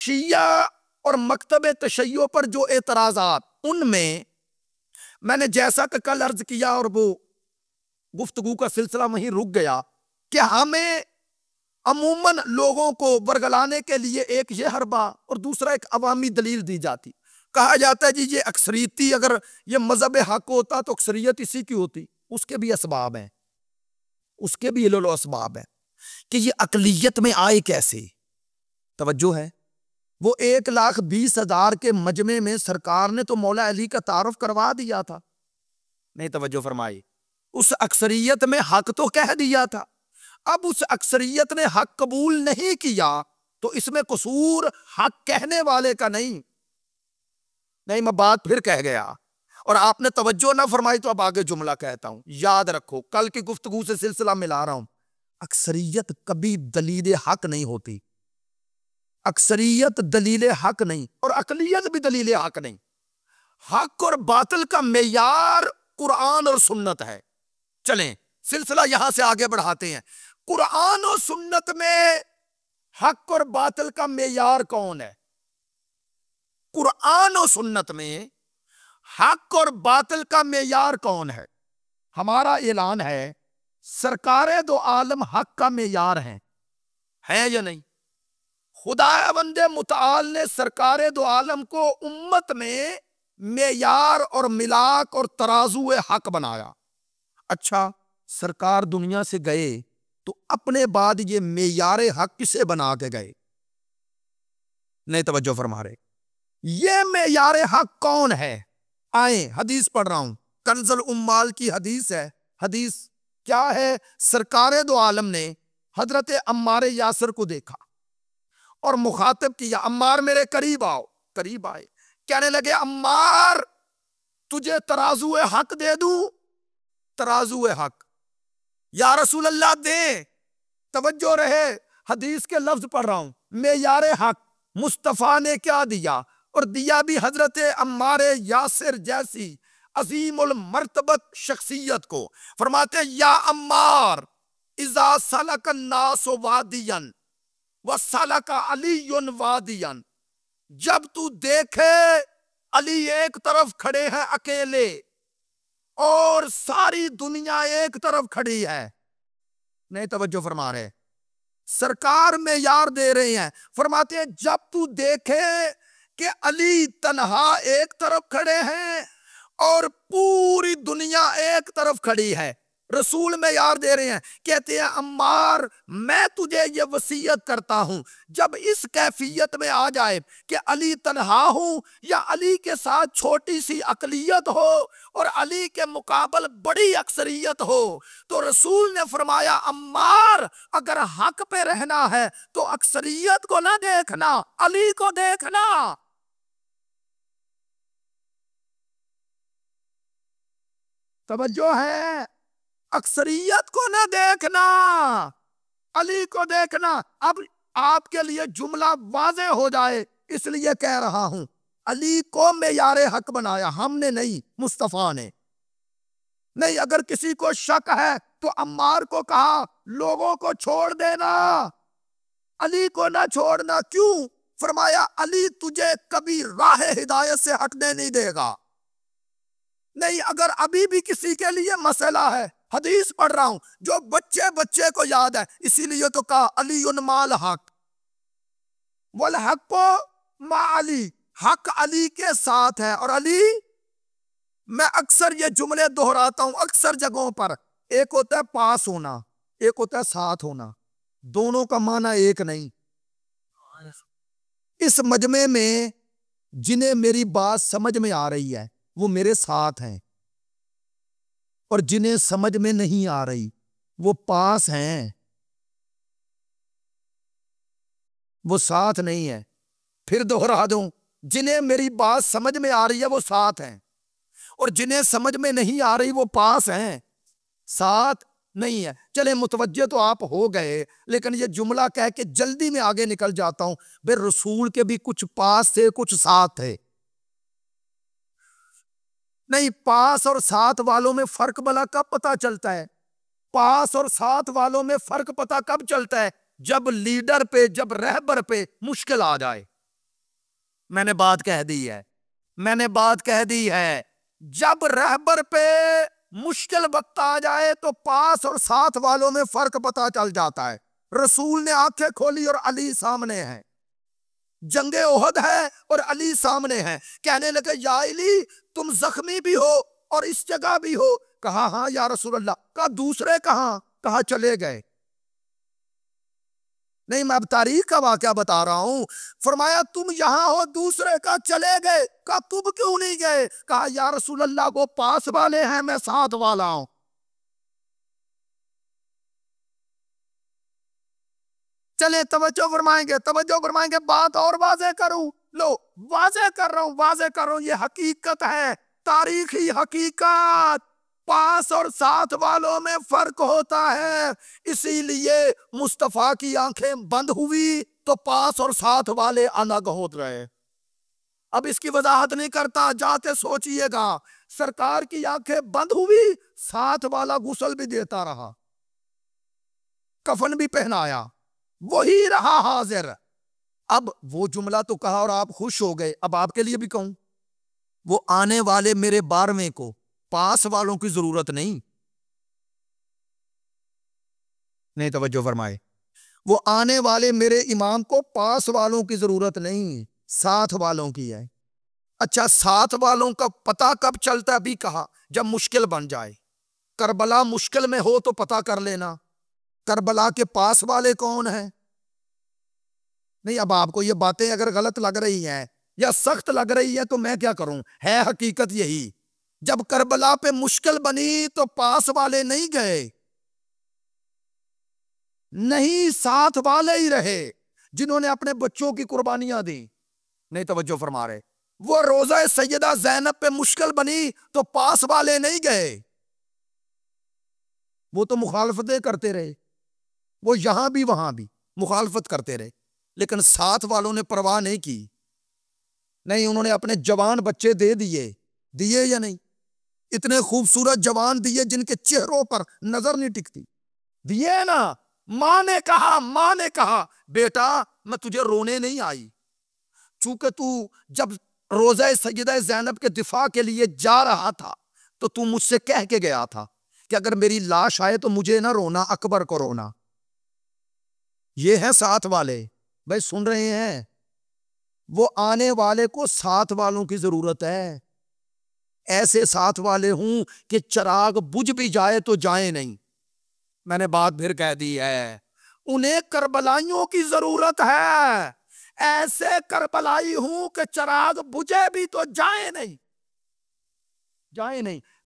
شیعہ اور مکتب تشیع پر جو اعتراضات، ان میں نے جیسا کہ کل عرض کیا اور وہ گفتگو کا سلسلہ وہیں رک گیا کہ ہمیں عموماً لوگوں کو ورگلانے کے لیے ایک یہ حربہ اور دوسرا ایک عوامی دلیل دی جاتی، کہا جاتا ہے جی یہ اکثریتی، اگر یہ مذہب حق ہوتا تو اکثریت اسی کی ہوتی۔ اس کے بھی اسباب ہیں، اس کے بھی علل و اسباب ہیں کہ یہ اقلیت میں آئے کیسے۔ توجہ ہے، وہ 1,20,000 کے مجمع میں سرکار نے تو مولا علی کا تعارف کروا دیا تھا، نہیں توجہ فرمائی، اس اکثریت میں حق تو کہہ دیا تھا، اب اس اکثریت نے حق قبول نہیں کیا تو اس میں قصور حق کہنے والے کا نہیں۔ میں بات پھر کہہ گیا اور آپ نے توجہ نہ فرمائی تو اب آگے جملہ کہتا ہوں، یاد رکھو، کل کی گفتگو سے سلسلہ ملا رہا ہوں، اکثریت کبھی دلیل حق نہیں ہوتی، اکثریت دلیل حق نہیں اور اقلیت بھی دلیل حق نہیں۔ حق اور باطل کا معیار قرآن اور سنت ہے۔ چلیں سلسلہ یہاں سے آگے بڑھاتے ہیں، قرآن و سنت میں حق اور باطل کا معیار کون ہے؟ قرآن و سنت میں حق اور باطل کا معیار کون ہے؟ ہمارا اعلان ہے سرکار دو عالم حق کا معیار ہیں یا نہیں؟ خدا بند متعال نے سرکار دو عالم کو امت میں معیار اور ملاک اور ترازو حق بنایا۔ اچھا سرکار دنیا سے گئے تو اپنے بعد یہ معیار حق کسے بنا کے گئے؟ نہیں توجہ فرما رہے، یہ معیار حق کون ہے؟ آئیں حدیث پڑھ رہا ہوں، کنز الامال کی حدیث ہے۔ حدیث کیا ہے؟ سرکار دو عالم نے حضرت عمار یاسر کو دیکھا اور مخاطب کیا، عمار میرے قریب آؤ۔ قریب آئے، کہنے لگے عمار تجھے ترازو حق دے دوں؟ ترازو حق، یا رسول اللہ دیں۔ توجہ رہے، حدیث کے لفظ پڑھ رہا ہوں، معیار حق مصطفیٰ نے کیا دیا، اور دیا بھی حضرت عمار یاسر جیسی عظیم المرتبت شخصیت کو۔ فرماتے ہیں یا عمار اذا سلک الناس وادیا وسلک علی وادیا، جب تو دیکھے علی ایک طرف کھڑے ہیں اکیلے اور ساری دنیا ایک طرف کھڑی ہے، نہیں توجہ فرما رہے، سرکار معیار دے رہے ہیں، فرماتے ہیں جب تو دیکھے کہ علی تنہا ایک طرف کھڑے ہیں اور پوری دنیا ایک طرف کھڑی ہے، رسول معیار دے رہے ہیں، کہتے ہیں عمار میں تجھے یہ وصیت کرتا ہوں جب اس کیفیت میں آ جائے کہ علی تنہا ہوں یا علی کے ساتھ چھوٹی سی اقلیت ہو اور علی کے مقابل بڑی اکثریت ہو، تو رسول نے فرمایا عمار اگر حق پہ رہنا ہے تو اکثریت کو نہ دیکھنا، علی کو دیکھنا۔ توجہ ہے، اکثریت کو نہ دیکھنا، علی کو دیکھنا۔ اب آپ کے لیے جملہ واضح ہو جائے اس لیے کہہ رہا ہوں، علی کو معیار حق بنایا، ہم نے نہیں، مصطفیٰ نے نہیں۔ اگر کسی کو شک ہے تو عمار کو کہا لوگوں کو چھوڑ دینا، علی کو نہ چھوڑنا۔ کیوں؟ فرمایا علی تجھے کبھی راہ ہدایت سے ہٹنے نہیں دے گا۔ نہیں، اگر ابھی بھی کسی کے لیے مسئلہ ہے، حدیث پڑھ رہا ہوں جو بچے بچے کو یاد ہے، اسی لیے تو کہا علی مال حق والحق مع علی، حق علی کے ساتھ ہے اور علی، میں اکثر یہ جملے دہراتا ہوں اکثر جگہوں پر، ایک ہوتا ہے پاس ہونا، ایک ہوتا ہے ساتھ ہونا، دونوں کا معنی ایک نہیں۔ اس مجمع میں جنہیں میری بات سمجھ میں آ رہی ہے وہ میرے ساتھ ہیں، اور جنہیں سمجھ میں نہیں آ رہی وہ پاس ہیں، وہ ساتھ نہیں ہے۔ پھر دوہرا دوں، جنہیں میری بات سمجھ میں آ رہی ہے وہ ساتھ ہیں، اور جنہیں سمجھ میں نہیں آ رہی وہ پاس ہیں، ساتھ نہیں ہے۔ چلے متوجہ تو آپ ہو گئے، لیکن یہ جملہ کہہ کے جلدی میں آگے نکل جاتا ہوں، بے رسول کے بھی کچھ پاس تھے کچھ ساتھ تھے۔ نہیں، پاس اور ساتھ والوں میں فرق بلا کب پتا چلتا ہے؟ پاس اور ساتھ والوں میں فرق پتا کب چلتا ہے؟ جب لیڈر پہ، جب رہبر پہ مشکل آ جائے، میں نے بات کہہ دی ہے، میں نے بات کہہ دی ہے، جب رہبر پہ مشکل وقت آ جائے تو پاس اور ساتھ والوں میں فرق پتا چل جاتا ہے۔ رسول نے آنکھیں کھولی اور علی سامنے ہے، جنگ احد ہے اور علی سامنے ہے، کہنے لگے یا علی تم زخمی بھی ہو اور اس جگہ بھی ہو، کہا ہاں یا رسول اللہ، کہا دوسرے کہاں، کہا چلے گئے۔ نہیں میں اب تاریخ کا واقعہ بتا رہا ہوں، فرمایا تم یہاں ہو، دوسرے کا چلے گئے، کہا تم کیوں نہیں گئے، کہا یا رسول اللہ وہ پاس والے ہیں، میں ساتھ والا ہوں۔ چلے توجہ فرمائیں گے، بات اور واضح کروں، لو واضح کر رہا ہوں، یہ حقیقت ہے، تاریخی حقیقت، پاس اور ساتھ والوں میں فرق ہوتا ہے، اسی لیے مصطفیٰ کی آنکھیں بند ہوئی تو پاس اور ساتھ والے الگ ہو رہے۔ اب اس کی وضاحت نہیں کرتا، جاتے سوچئے گا، سرکار کی آنکھیں بند ہوئی، ساتھ والا غسل بھی دیتا رہا، کفن بھی پہنایا، وہی رہا حاضر۔ اب وہ جملہ تو کہا اور آپ خوش ہو گئے، اب آپ کے لیے بھی کہوں، وہ آنے والے میرے 12ویں کو پاس والوں کی ضرورت نہیں توجہ فرمائے، وہ آنے والے میرے امام کو پاس والوں کی ضرورت نہیں، ساتھ والوں کی ہے۔ اچھا ساتھ والوں کا پتہ کب چلتا ہے، بھی کہا جب مشکل بن جائے، کربلا مشکل میں ہو تو پتہ کر لینا کربلا کے پاس والے کون ہیں۔ نہیں اب آپ کو یہ باتیں اگر غلط لگ رہی ہیں یا سخت لگ رہی ہے تو میں کیا کروں، ہے حقیقت یہی، جب کربلا پہ مشکل بنی تو پاس والے نہیں گئے، نہیں ساتھ والے ہی رہے جنہوں نے اپنے بچوں کی قربانیاں دی۔ نہیں توجہ فرما رہے، وہ روزہ سیدہ زینب پہ مشکل بنی تو پاس والے نہیں گئے، وہ تو مخالفتیں کرتے رہے، وہ یہاں بھی وہاں بھی مخالفت کرتے رہے، لیکن ساتھ والوں نے پرواہ نہیں کی، نہیں انہوں نے اپنے جوان بچے دے دیے یا نہیں، اتنے خوبصورت جوان دیے جن کے چہروں پر نظر نہیں ٹکتی، دیے نا۔ ماں نے کہا بیٹا میں تجھے رونے نہیں آئی، چونکہ تو جب روزہ سیدہ زینب کے دفاع کے لیے جا رہا تھا تو تو مجھ سے کہہ کے گیا تھا کہ اگر میری لاش آئے تو مجھے نہ رونا، اکبر کو رونا۔ یہ ہے ساتھ والے، بھائی سن رہے ہیں، وہ آنے والے کو ساتھ والوں کی ضرورت ہے، ایسے ساتھ والے ہوں کہ چراغ بجھ بھی جائے تو جائیں نہیں۔ میں نے بات پھر کہہ دی ہے، انہیں کربلائیوں کی ضرورت ہے، ایسے کربلائی ہوں کہ چراغ بجھے بھی تو جائیں نہیں۔